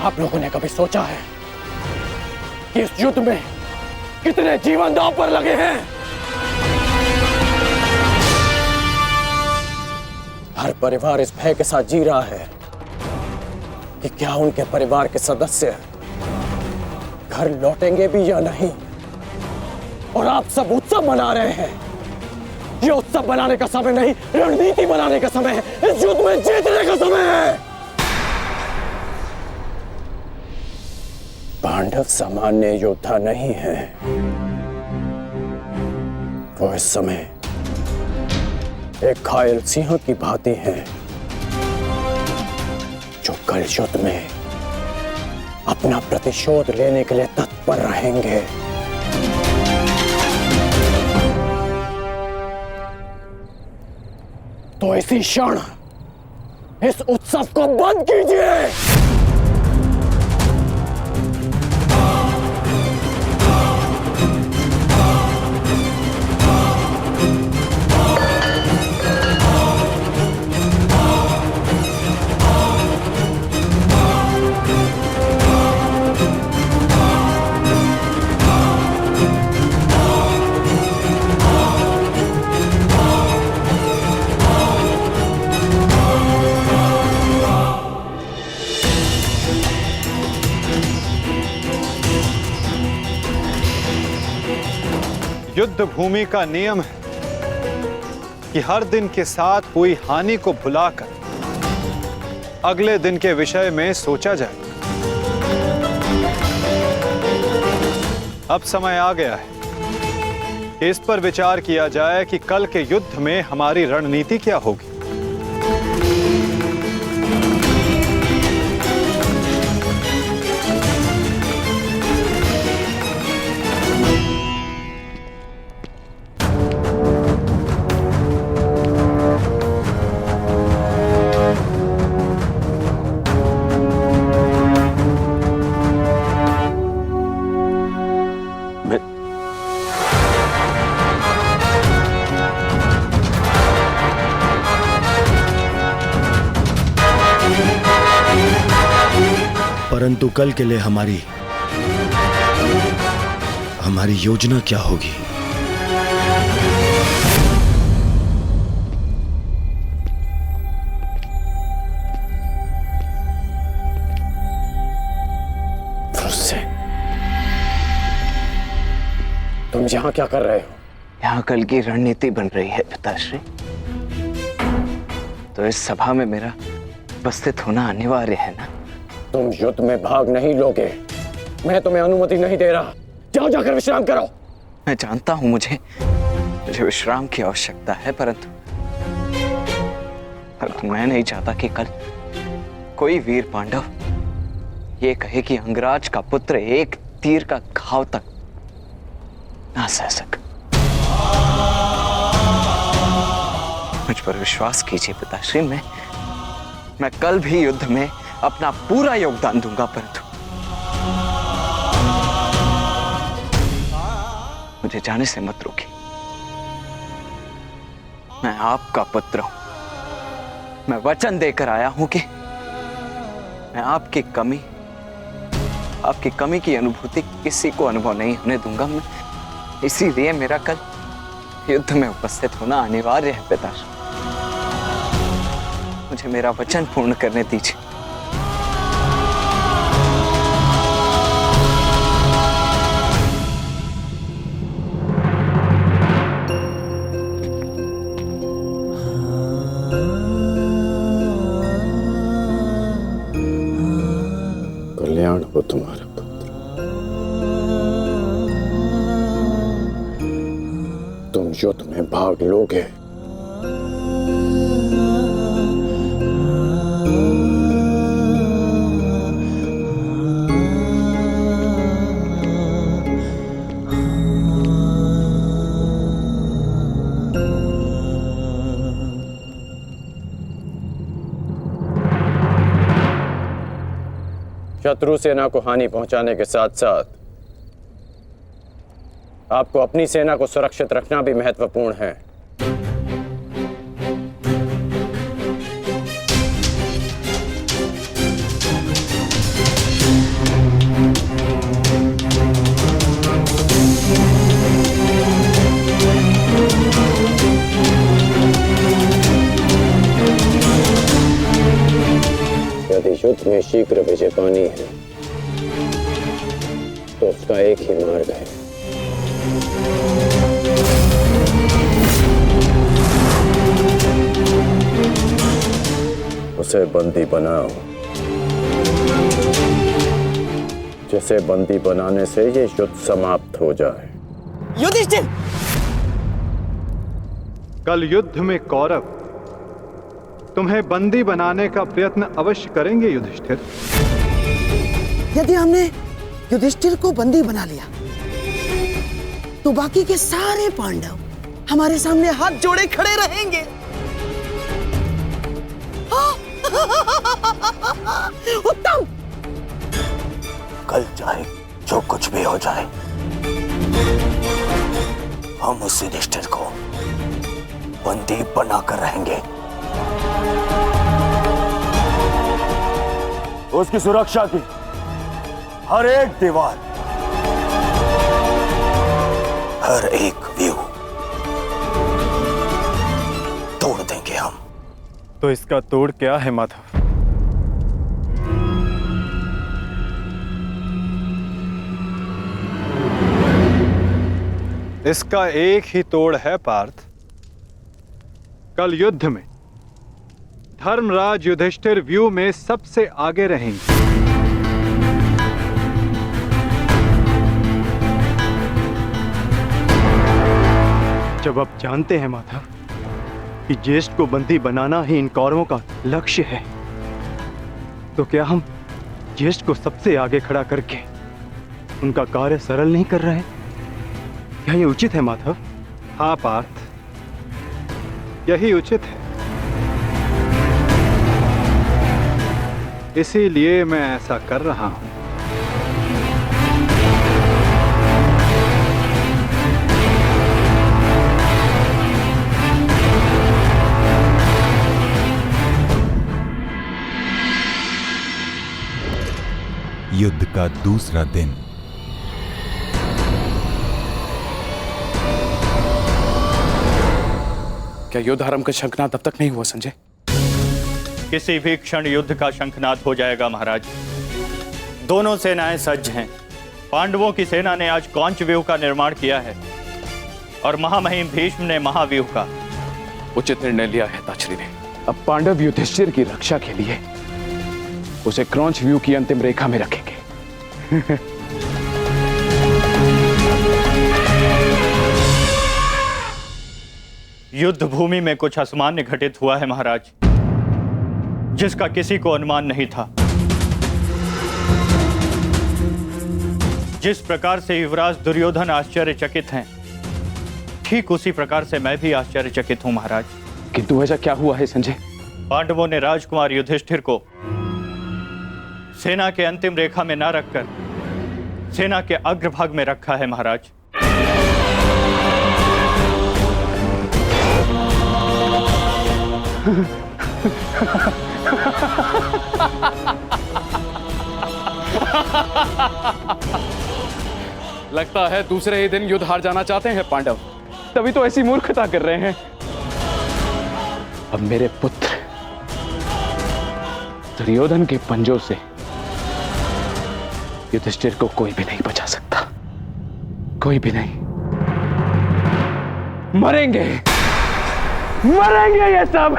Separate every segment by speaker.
Speaker 1: आप लोगों ने कभी सोचा है कि इस युद्ध में कितने जीवन दांव पर लगे हैं? हर परिवार इस भय के साथ जी रहा है कि क्या उनके परिवार के सदस्य घर लौटेंगे भी या नहीं। और आप सब उत्सव मना रहे हैं। ये उत्सव बनाने का समय नहीं, रणनीति बनाने का समय है। इस युद्ध में जीतने का समय है। पांडव सामान्य योद्धा नहीं है। वो इस समय एक घायल सिंह की भांति है जो कल युद्ध में अपना प्रतिशोध लेने के लिए तत्पर रहेंगे। तो इसी क्षण इस उत्सव को बंद कीजिए।
Speaker 2: युद्ध भूमि का नियम है कि हर दिन के साथ हुई हानि को भुलाकर अगले दिन के विषय में सोचा जाए। अब समय आ गया है कि इस पर विचार किया जाए कि कल के युद्ध में हमारी रणनीति क्या होगी।
Speaker 3: परंतु कल के लिए हमारी योजना क्या होगी?
Speaker 1: तुम यहाँ क्या कर रहे हो?
Speaker 4: यहाँ कल की रणनीति बन रही है पिताश्री। तो इस सभा में मेरा उपस्थित होना अनिवार्य है ना।
Speaker 1: तुम युद्ध में भाग नहीं लोगे। मैं तुम्हें अनुमति नहीं दे रहा। जाओ जाकर विश्राम करो।
Speaker 4: मैं जानता हूं मुझे विश्राम की आवश्यकता है, परंतु मैं नहीं चाहता कि कल कोई वीर पांडव ये कहे कि अंगराज का पुत्र एक तीर का घाव तक ना सह सका। मुझ पर विश्वास कीजिए पिताश्री, मैं कल भी युद्ध में अपना पूरा योगदान दूंगा, परंतु मुझे जाने से मत रोकिए। मैं आपका पुत्र हूं। मैं वचन देकर आया हूं कि मैं आपकी कमी की अनुभूति किसी को अनुभव नहीं होने दूंगा। मैं इसीलिए मेरा कल युद्ध में उपस्थित होना अनिवार्य है पिताश्री। मुझे मेरा वचन पूर्ण करने दीजिए।
Speaker 1: कल्याण हो तुम्हारा पुत्र। तुम युद्ध में भाग लोगे। शत्रु सेना को हानि पहुंचाने के साथ साथ आपको अपनी सेना को सुरक्षित रखना भी महत्वपूर्ण है। यदि युद्ध में शीघ्र विजय पानी है तो उसका एक ही मार्ग है, उसे बंदी बनाओ। जिसे बंदी बनाने से ये युद्ध समाप्त हो जाए।
Speaker 5: युधिष्ठिर!
Speaker 2: कल युद्ध में कौरव तुम्हें बंदी बनाने का प्रयत्न अवश्य करेंगे युधिष्ठिर।
Speaker 5: यदि हमने युधिष्ठिर को बंदी बना लिया तो बाकी के सारे पांडव हमारे सामने हाथ जोड़े खड़े रहेंगे। उत्तम!
Speaker 1: कल चाहे जो कुछ भी हो जाए, हम उस युधिष्ठिर को बंदी बनाकर रहेंगे। उसकी सुरक्षा की हर एक दीवार, हर एक व्यू तोड़ देंगे हम।
Speaker 2: तो इसका तोड़ क्या है माधव? इसका एक ही तोड़ है पार्थ। कल युद्ध में धर्मराज युधिष्ठिर व्यू में सबसे आगे रहेंगे। जब आप जानते हैं माधव कि ज्येष्ठ को बंदी बनाना ही इन कौरवों का लक्ष्य है, तो क्या हम ज्येष्ठ को सबसे आगे खड़ा करके उनका कार्य सरल नहीं कर रहे? क्या ये उचित है माधव? हाँ पार्थ, यही उचित है। इसीलिए मैं ऐसा कर रहा हूं।
Speaker 6: युद्ध का दूसरा दिन।
Speaker 7: क्या युद्ध आरंभ का शंखनाद अब तक नहीं हुआ संजय?
Speaker 8: किसी भी क्षण युद्ध का शंखनाद हो जाएगा महाराज। दोनों सेनाएं सज्ज हैं। पांडवों की सेना ने आज कौंच व्यूह का निर्माण किया है और महामहिम भीष्म ने महाव्यूह का।
Speaker 7: उचित निर्णय लिया है ताक्षरी ने। अब पांडव युधिष्ठिर की रक्षा के लिए उसे क्रौंच व्यू की अंतिम रेखा में रखेंगे।
Speaker 8: युद्ध भूमि में कुछ असामान्य घटित हुआ है महाराज, जिसका किसी को अनुमान नहीं था। जिस प्रकार से युवराज दुर्योधन आश्चर्यचकित हैं, ठीक उसी प्रकार से मैं भी आश्चर्यचकित हूं महाराज।
Speaker 7: किंतु ऐसा क्या हुआ है संजय?
Speaker 8: पांडवों ने राजकुमार युधिष्ठिर को सेना के अंतिम रेखा में न रखकर सेना के अग्रभाग में रखा है महाराज।
Speaker 7: लगता है दूसरे ही दिन युद्ध हार जाना चाहते हैं पांडव, तभी तो ऐसी मूर्खता कर रहे हैं। अब मेरे पुत्र दुर्योधन के पंजों से युधिष्ठिर को कोई भी नहीं बचा सकता, कोई भी नहीं। मरेंगे, मरेंगे ये सब।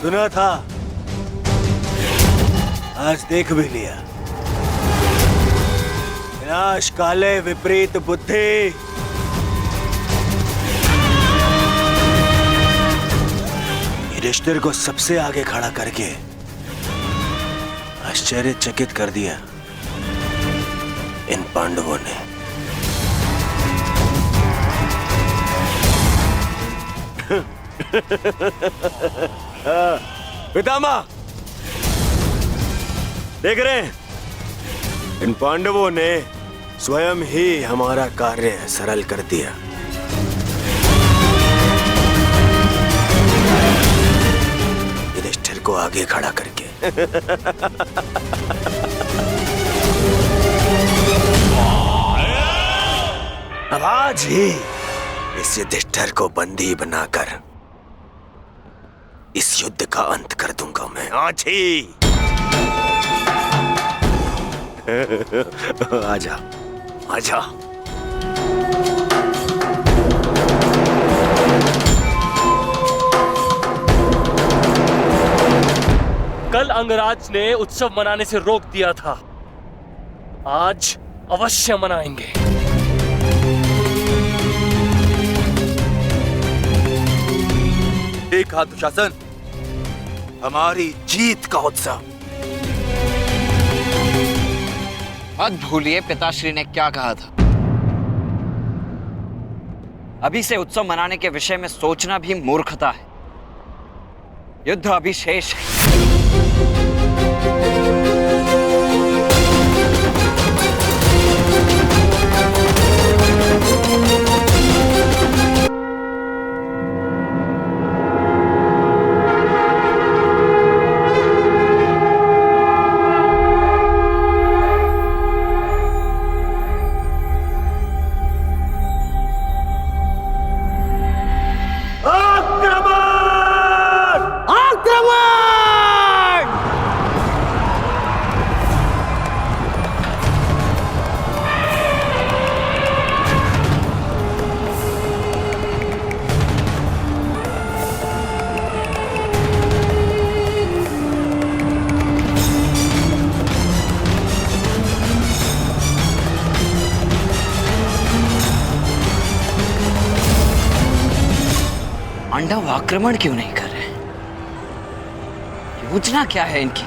Speaker 9: सुना था, आज देख भी लिया। विनाश काले विपरीत बुद्धि। युधिष्ठिर को सबसे आगे खड़ा करके आश्चर्यचकित कर दिया इन पांडवों ने। पितामह, देख रहे हैं, इन पांडवों ने स्वयं ही हमारा कार्य सरल कर दिया। युधिष्ठिर को आगे खड़ा करके। अब आज ही इस युधिष्ठिर को बंदी बनाकर इस युद्ध का अंत कर दूंगा मैं, आज ही। आजा, आजा।
Speaker 10: कल अंगराज ने उत्सव मनाने से रोक दिया था, आज अवश्य मनाएंगे।
Speaker 9: देखा दुशासन, हमारी जीत का उत्सव।
Speaker 4: मत भूलिए पिताश्री ने क्या कहा था। अभी से उत्सव मनाने के विषय में सोचना भी मूर्खता है। युद्ध अभी शेष है। पांडव आक्रमण क्यों नहीं कर रहे? योजना क्या है इनकी?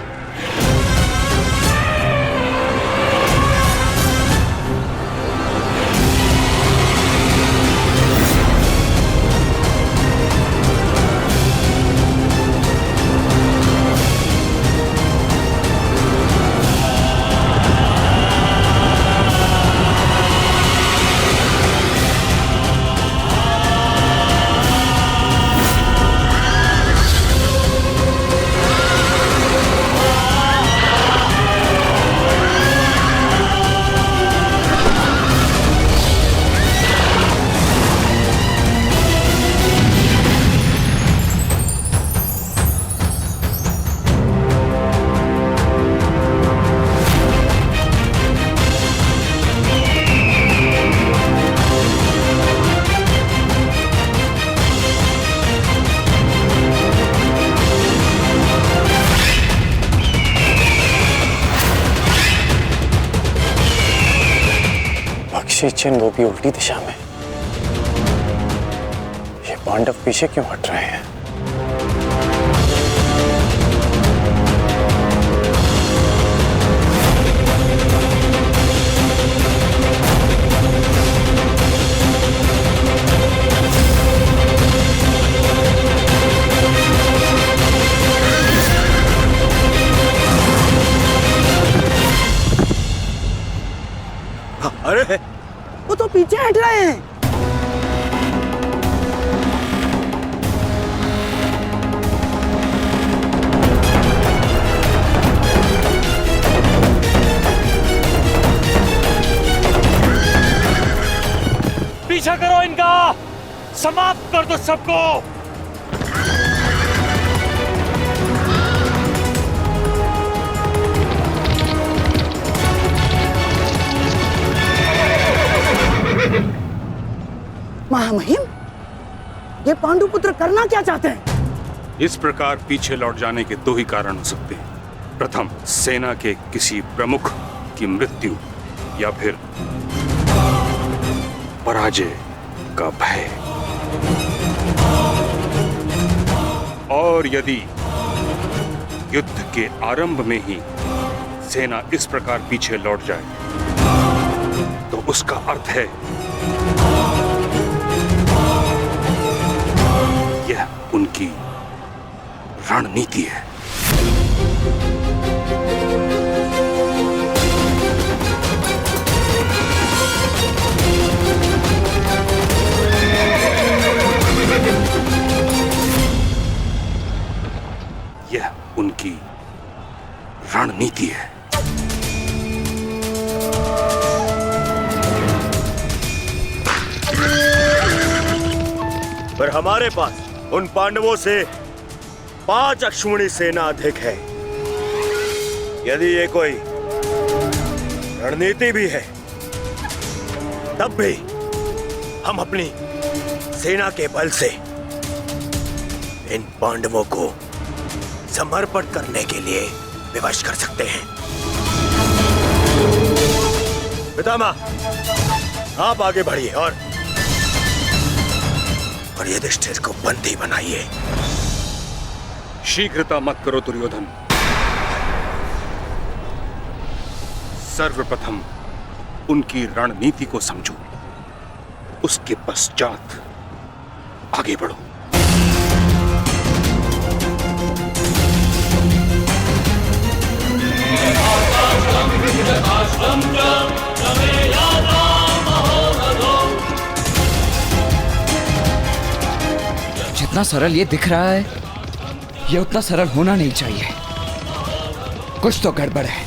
Speaker 1: चिन्ह वो भी उल्टी दिशा में। ये पांडव पीछे क्यों हट रहे हैं?
Speaker 9: अरे
Speaker 5: वो तो पीछे हट रहे हैं।
Speaker 10: पीछा करो इनका, समाप्त कर दो सबको।
Speaker 5: महामहिम, ये पांडुपुत्र करना क्या चाहते हैं?
Speaker 11: इस प्रकार पीछे लौट जाने के दो ही कारण हो सकते हैं। प्रथम, सेना के किसी प्रमुख की मृत्यु, या फिर पराजय का भय। और यदि युद्ध के आरंभ में ही सेना इस प्रकार पीछे लौट जाए तो उसका अर्थ है यह उनकी रणनीति है। यह उनकी रणनीति है।
Speaker 9: पर हमारे पास उन पांडवों से 5 अश्विनी सेना अधिक है। यदि ये कोई रणनीति भी है, तब भी हम अपनी सेना के बल से इन पांडवों को समर्पण करने के लिए विवश कर सकते हैं। पितामह, आप आगे बढ़िए और युधिष्ठिर को बंदी बनाइए।
Speaker 11: शीघ्रता मत करो दुर्योधन। सर्वप्रथम उनकी रणनीति को समझो, उसके पश्चात आगे बढ़ो।
Speaker 12: जितना सरल ये दिख रहा है, ये उतना सरल होना नहीं चाहिए। कुछ तो गड़बड़ है।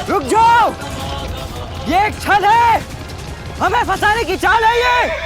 Speaker 5: रुक जाओ, ये एक छल है, हमें फंसाने की चाल है ये।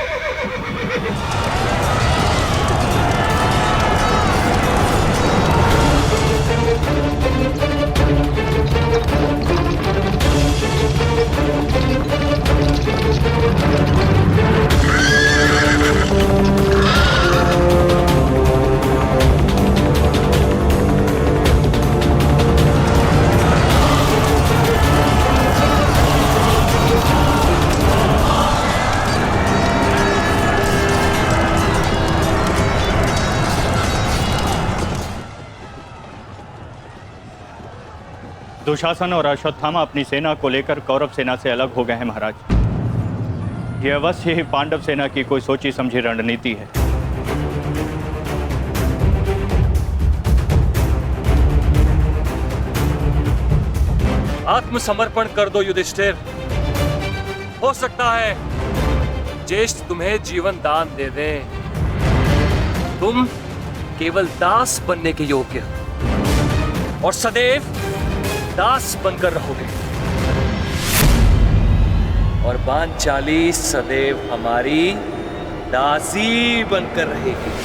Speaker 8: दुशासन और अश्वत्थामा अपनी सेना को लेकर कौरव सेना से अलग हो गए हैं महाराज। यह अवश्य ही पांडव सेना की कोई सोची समझी रणनीति है।
Speaker 10: आत्मसमर्पण कर दो युधिष्ठिर। हो सकता है ज्येष्ठ तुम्हें जीवन दान दे दे। तुम केवल दास बनने के योग्य हो और सदैव दास बनकर रहोगे, और पांचाली सदैव हमारी दासी बनकर रहेगी।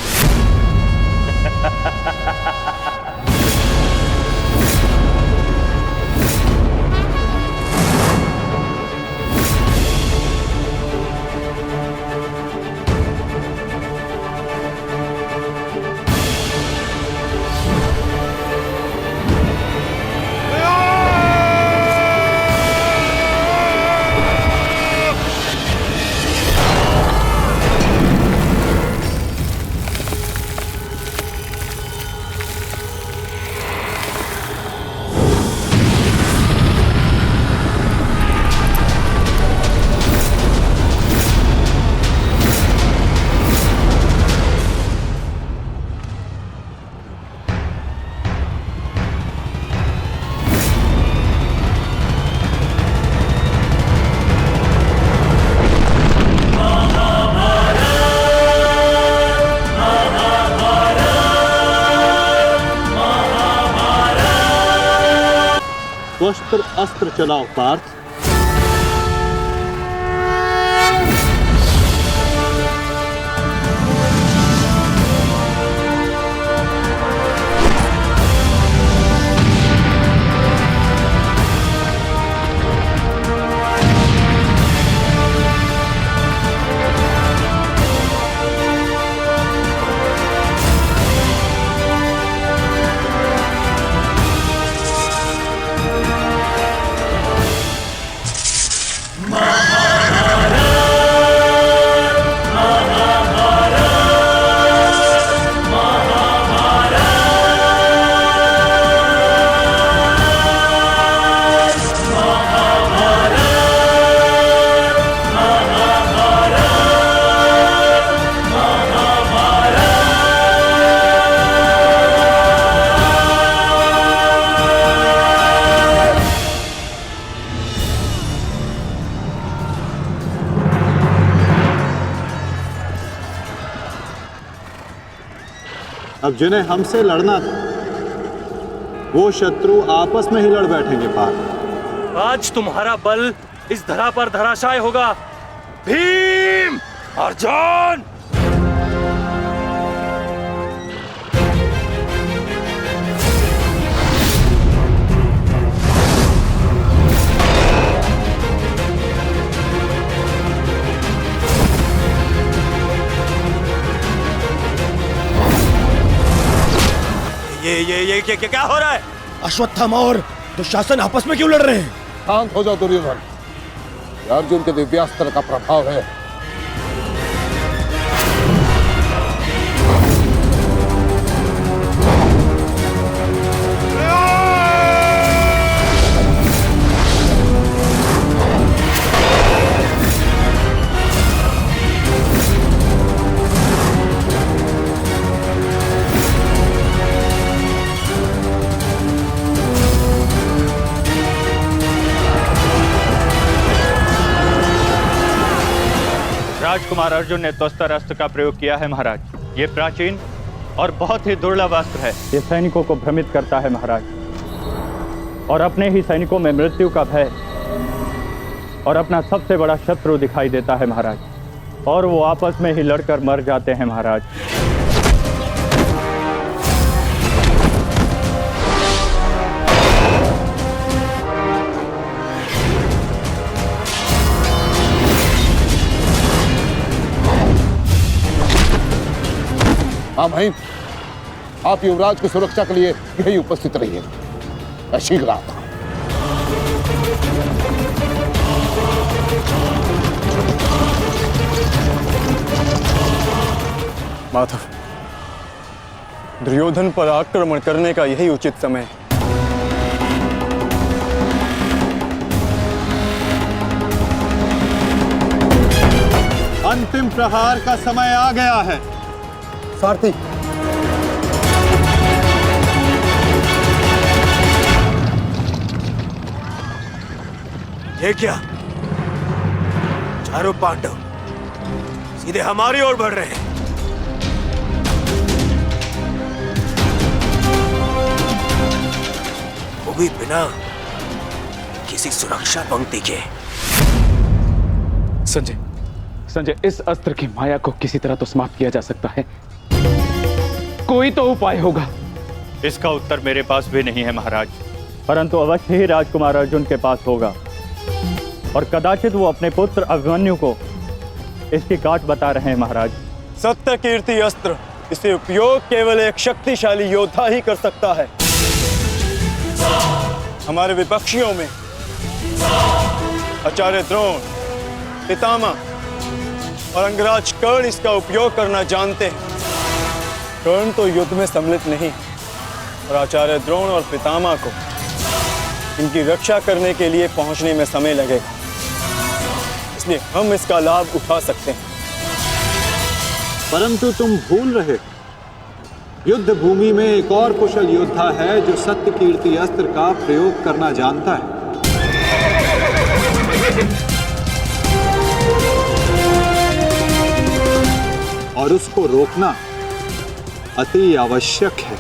Speaker 13: वस्त्र अस्त्र चलाओ पार्थ। अब जिन्हें हमसे लड़ना था वो शत्रु आपस में ही लड़ बैठेंगे पार्थ।
Speaker 10: आज तुम्हारा बल इस धरा पर धराशाय होगा। भीम, अर्जुन! ये क्या हो रहा है?
Speaker 3: अश्वत्थामा और दुशासन आपस में क्यों लड़ रहे हैं?
Speaker 14: शांत हो जाओ दुर्योधन, अर्जुन के दिव्यास्त्र का प्रभाव है।
Speaker 8: राजकुमार अर्जुन ने त्वस्तर अस्त्र का प्रयोग किया है महाराज। ये प्राचीन और बहुत ही दुर्लभ अस्त्र है। ये सैनिकों को भ्रमित करता है महाराज, और अपने ही सैनिकों में मृत्यु का भय और अपना सबसे बड़ा शत्रु दिखाई देता है महाराज, और वो आपस में ही लड़कर मर जाते हैं महाराज।
Speaker 14: हाँ भाई, आप युवराज की सुरक्षा के लिए यही उपस्थित रहिए। मैं शीघ्र आता हूं।
Speaker 2: माधव, दुर्योधन पर आक्रमण करने का यही उचित समय है।
Speaker 13: अंतिम प्रहार का समय आ गया है।
Speaker 14: सारथी,
Speaker 9: ये क्या? चारों पांडव सीधे हमारी ओर बढ़ रहे हैं। वो भी बिना किसी सुरक्षा पंक्ति के।
Speaker 7: संजय, इस अस्त्र की माया को किसी तरह तो समाप्त किया जा सकता है। कोई तो उपाय होगा।
Speaker 8: इसका उत्तर मेरे पास भी नहीं है महाराज, परंतु अवश्य ही राजकुमार अर्जुन के पास होगा, और कदाचित वो अपने पुत्र अभिमन्यु को इसकी काट बता रहे हैं महाराज।
Speaker 2: सत्य कीर्ति अस्त्र, इसे उपयोग केवल एक शक्तिशाली योद्धा ही कर सकता है। हमारे विपक्षियों में आचार्य द्रोण, पितामह और अंगराज कर्ण इसका उपयोग करना जानते हैं। कर्ण तो युद्ध में सम्मिलित नहीं, और आचार्य द्रोण और पितामह को इनकी रक्षा करने के लिए पहुंचने में समय लगेगा, इसलिए हम इसका लाभ उठा सकते हैं।
Speaker 13: परंतु तुम भूल रहे, युद्ध भूमि में एक और कुशल योद्धा है जो सत्य कीर्ति अस्त्र का प्रयोग करना जानता है। और उसको रोकना अति आवश्यक है।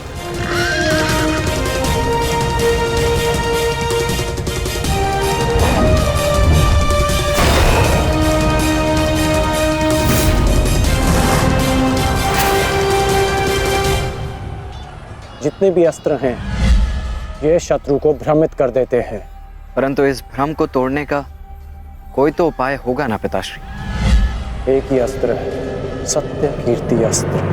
Speaker 1: जितने भी अस्त्र हैं, ये शत्रु को भ्रमित कर देते हैं।
Speaker 4: परंतु इस भ्रम को तोड़ने का कोई तो उपाय होगा ना पिताश्री?
Speaker 1: एक ही अस्त्र है, सत्य कीर्ति अस्त्र।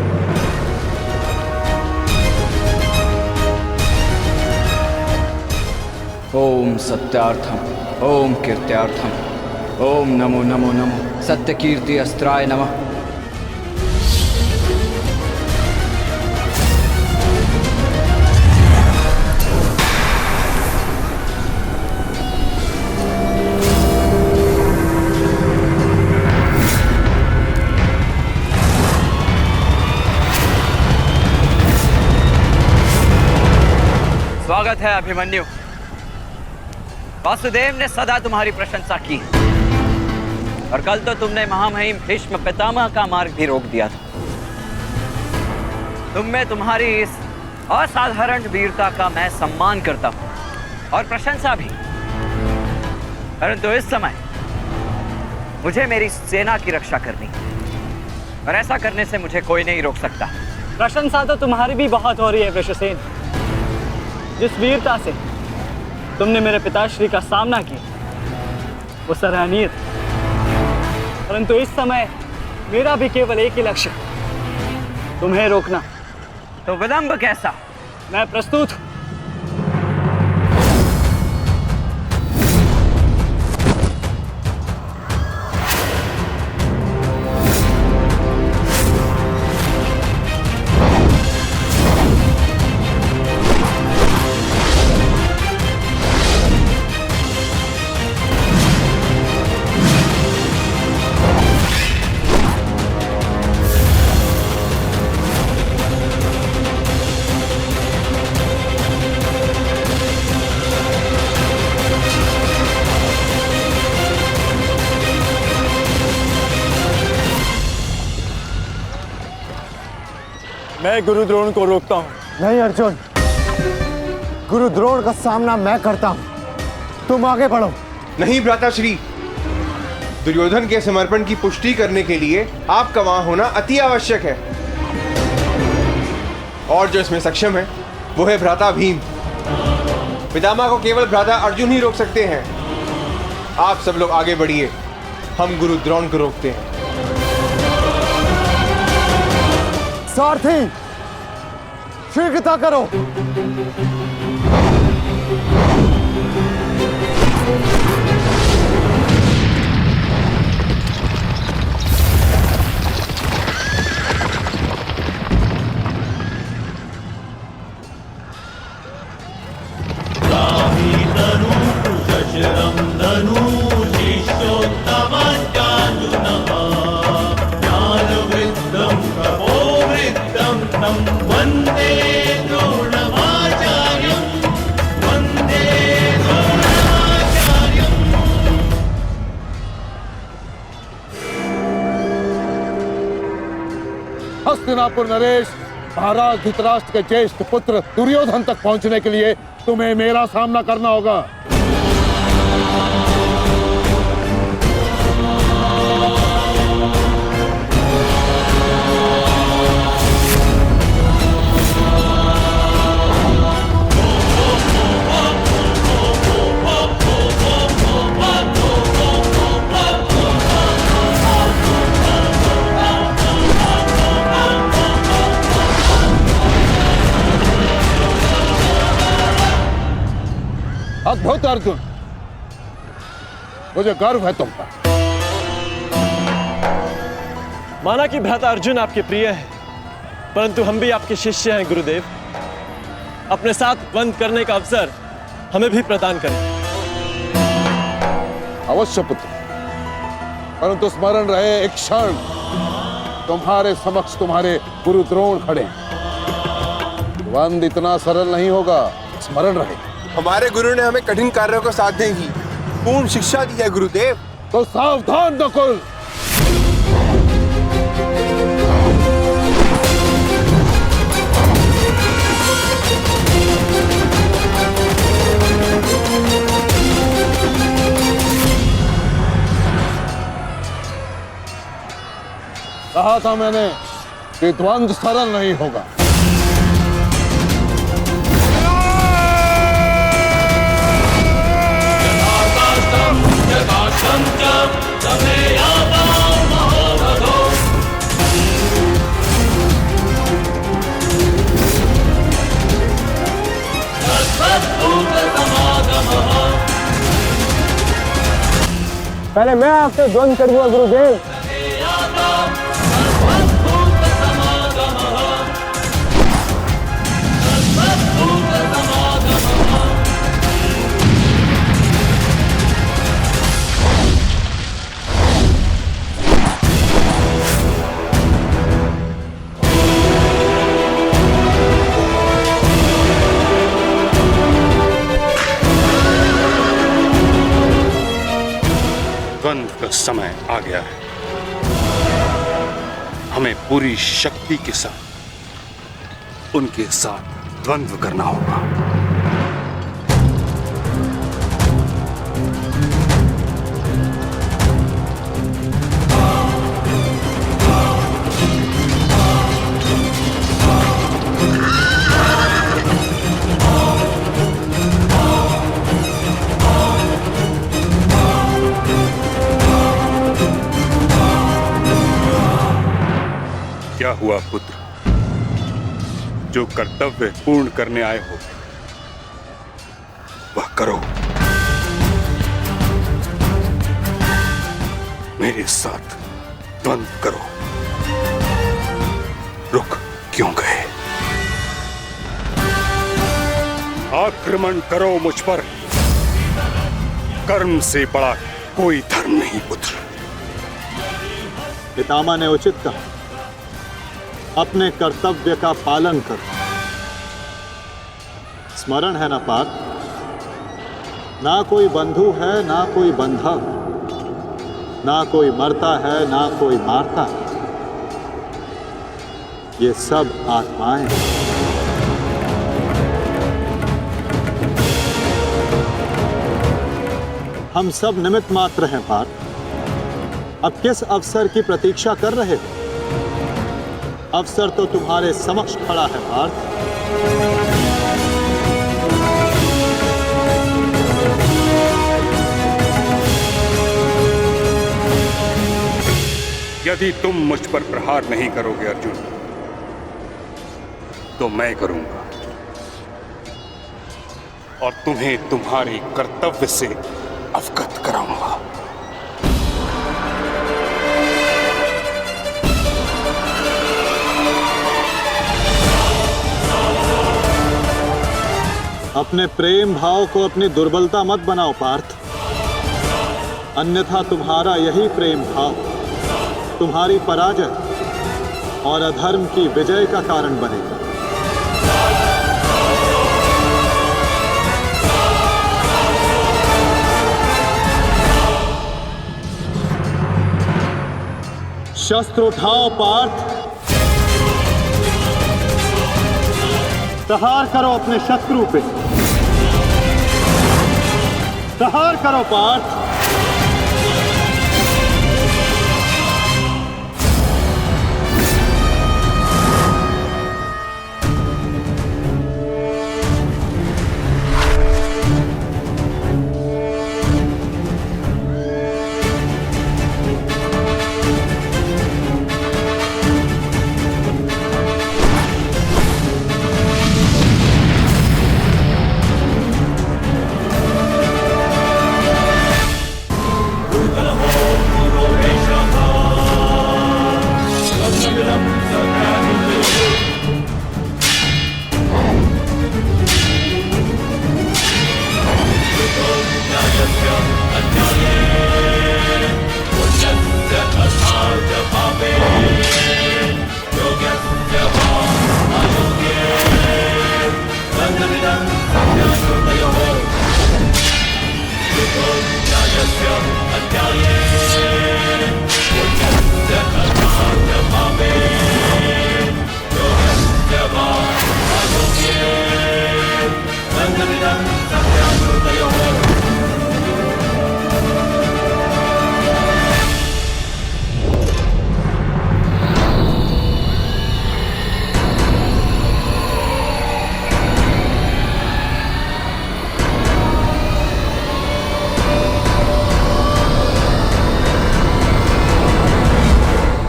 Speaker 12: ओम सत्यार्थम, ओम कीर्त्यार्थम, ओम नमो नमो नमो सत्य कीर्ति अस्त्राय नमः।
Speaker 4: स्वागत है अभिमन्यु। वासुदेव ने सदा तुम्हारी प्रशंसा की, और कल तो तुमने महामहिम भीष्म पितामह का मार्ग भी रोक दिया था। तुम में तुम्हारी इस असाधारण वीरता का मैं सम्मान करता हूं और प्रशंसा भी, परंतु इस समय मुझे मेरी सेना की रक्षा करनी है और ऐसा करने से मुझे कोई नहीं रोक सकता।
Speaker 15: प्रशंसा तो तुम्हारी भी बहुत हो रही है वृषसेन। जिस वीरता से तुमने मेरे पिताश्री का सामना किया वो सराहनीय था, परंतु इस समय मेरा भी केवल एक ही लक्ष्य है, तुम्हें रोकना।
Speaker 4: तो विलंब कैसा?
Speaker 15: मैं प्रस्तुत हूं।
Speaker 3: मैं गुरु द्रोण को रोकता हूं।
Speaker 16: नहीं अर्जुन, गुरु द्रोण का सामना मैं करता हूं, तुम आगे बढ़ो।
Speaker 17: नहीं भ्राताश्री, दुर्योधन के समर्पण की पुष्टि करने के लिए आपका वहां होना अति आवश्यक है, और जो इसमें सक्षम है वो है भ्राता भीम। पितामह को केवल भ्राता अर्जुन ही रोक सकते हैं। आप सब लोग आगे बढ़िए, हम गुरु द्रोण को रोकते हैं।
Speaker 16: सारथी, शीघ्रता करो।
Speaker 14: हस्तिनापुर नरेश, महाराज धृतराष्ट्र के ज्येष्ठ पुत्र दुर्योधन तक पहुंचने के लिए तुम्हें मेरा सामना करना होगा। अद्भुत अर्जुन, मुझे गर्व है तुम पर।
Speaker 3: माना कि भ्राता अर्जुन आपके प्रिय है, परंतु हम भी आपके शिष्य हैं गुरुदेव। अपने साथ बंद करने का अवसर हमें भी प्रदान करें।
Speaker 14: अवश्य पुत्र, परंतु स्मरण रहे एक क्षण तुम्हारे समक्ष तुम्हारे गुरु द्रोण खड़े हैं। बंद इतना सरल नहीं होगा, स्मरण रहे।
Speaker 17: हमारे गुरु ने हमें कठिन कार्यों को साधने की पूर्ण शिक्षा दी है गुरुदेव।
Speaker 14: तो सावधान नकुल। कहा था मैंने कि द्वंद्व सरल नहीं होगा।
Speaker 16: पहले मैं आपसे द्वंद्व करूंगा गुरुदेव।
Speaker 11: द्वंद्व का समय आ गया है। हमें पूरी शक्ति के साथ उनके साथ द्वंद्व करना होगा। क्या हुआ पुत्र? जो कर्तव्य पूर्ण करने आए हो वह करो। मेरे साथ द्वंद्व करो। रुक क्यों गए? आक्रमण करो मुझ पर। कर्म से बड़ा कोई धर्म नहीं पुत्र।
Speaker 13: पितामह ने उचित कहा, अपने कर्तव्य का पालन करो। स्मरण है ना पार्थ, ना कोई बंधु है ना कोई बंधा, ना कोई मरता है ना कोई मारता है, ये सब आत्माएं हैं। हम सब निमित्त मात्र हैं पार्थ। अब किस अवसर की प्रतीक्षा कर रहे हो? अवसर तो तुम्हारे समक्ष खड़ा है पार्थ।
Speaker 11: यदि तुम मुझ पर प्रहार नहीं करोगे अर्जुन, तो मैं करूंगा और तुम्हें तुम्हारे कर्तव्य से अवगत कराऊंगा।
Speaker 13: अपने प्रेम भाव को अपनी दुर्बलता मत बनाओ पार्थ, अन्यथा तुम्हारा यही प्रेम भाव तुम्हारी पराजय और अधर्म की विजय का कारण बनेगा। शस्त्र उठाओ पार्थ, प्रहार करो अपने शत्रु पे। प्रहार करो पार्थ।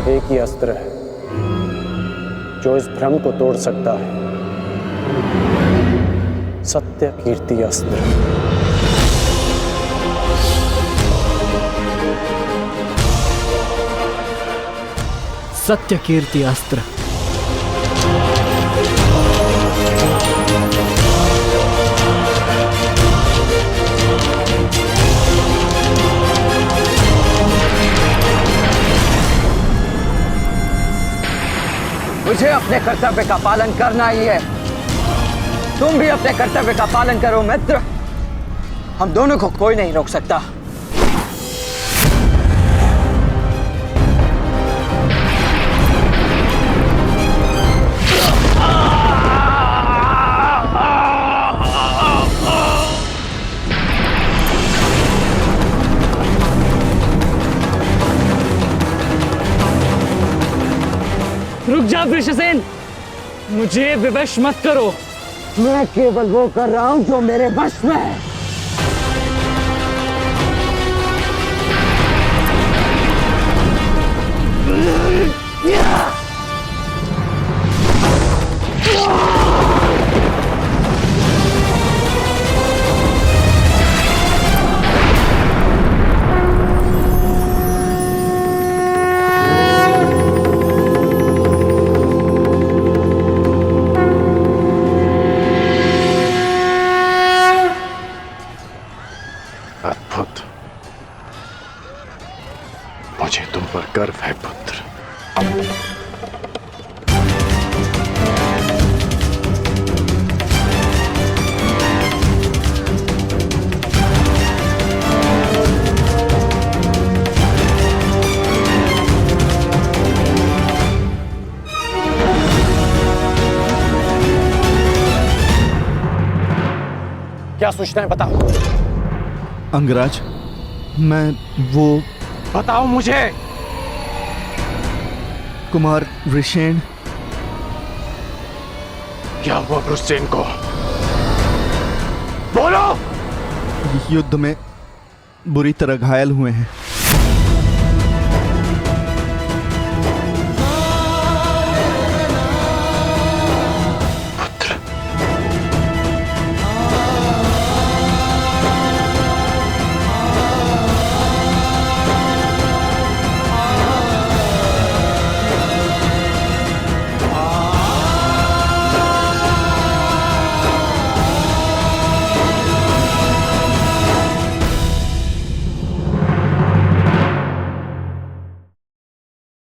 Speaker 1: एक ही अस्त्र है जो इस भ्रम को तोड़ सकता है, सत्य कीर्ति अस्त्र।
Speaker 15: सत्य कीर्ति अस्त्र।
Speaker 12: मुझे अपने कर्तव्य का पालन करना ही है। तुम भी अपने कर्तव्य का पालन करो मित्र। हम दोनों को कोई नहीं रोक सकता।
Speaker 15: रुक जा वृषसेन, मुझे विवश मत करो।
Speaker 16: मैं केवल वो कर रहा हूं जो मेरे वश में है।
Speaker 7: अद्भुत, मुझे तुम पर गर्व है पुत्र।
Speaker 1: क्या सूचना है बताओ।
Speaker 18: अंगराज, मैं वो
Speaker 1: बताओ मुझे।
Speaker 18: कुमार ऋषेण।
Speaker 7: क्या हुआ वृषसेन को? बोलो।
Speaker 18: युद्ध में बुरी तरह घायल हुए हैं।